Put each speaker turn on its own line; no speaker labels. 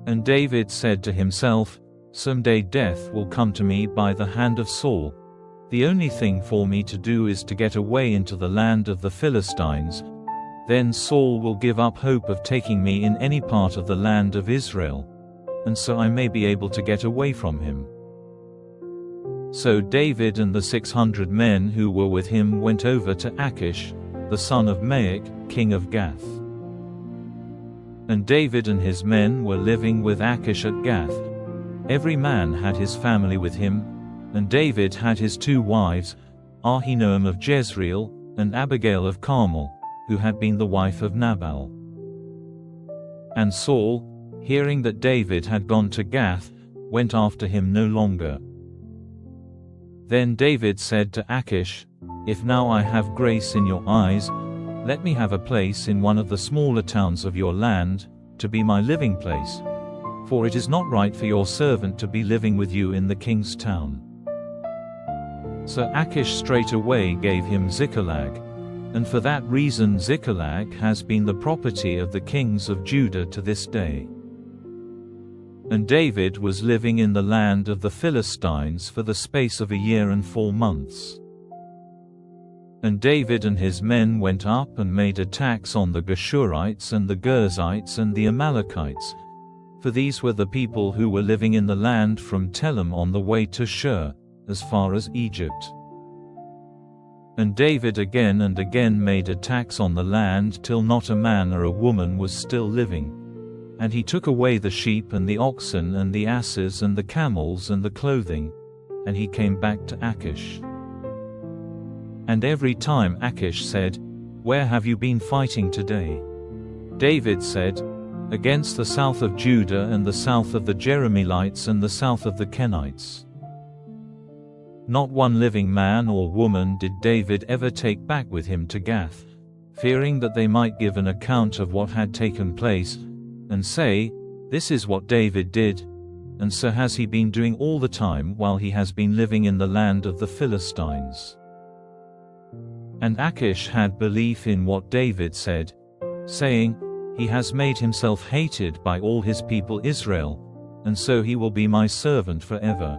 And David said to himself, "Someday death will come to me by the hand of Saul. The only thing for me to do is to get away into the land of the Philistines. Then Saul will give up hope of taking me in any part of the land of Israel, and so I may be able to get away from him." So David and the 600 men who were with him went over to Achish, the son of Maach, king of Gath. And David and his men were living with Achish at Gath. Every man had his family with him, and David had his 2 wives, Ahinoam of Jezreel, and Abigail of Carmel, who had been the wife of Nabal. And Saul, hearing that David had gone to Gath, went after him no longer. Then David said to Achish, "If now I have grace in your eyes, let me have a place in one of the smaller towns of your land, to be my living place. For it is not right for your servant to be living with you in the king's town." So Achish straightway gave him Ziklag, and for that reason Ziklag has been the property of the kings of Judah to this day. And David was living in the land of the Philistines for the space of 1 year and 4 months. And David and his men went up and made attacks on the Geshurites and the Girzites and the Amalekites, for these were the people who were living in the land from Telem on the way to Shur, as far as Egypt. And David again and again made attacks on the land till not a man or a woman was still living. And he took away the sheep and the oxen and the asses and the camels and the clothing, and he came back to Achish. And every time Achish said, "Where have you been fighting today?" David said, "Against the south of Judah and the south of the Jerahmeelites and the south of the Kenites." Not one living man or woman did David ever take back with him to Gath, fearing that they might give an account of what had taken place, and say, "This is what David did, and so has he been doing all the time while he has been living in the land of the Philistines." And Achish had belief in what David said, saying, "He has made himself hated by all his people Israel, and so he will be my servant forever."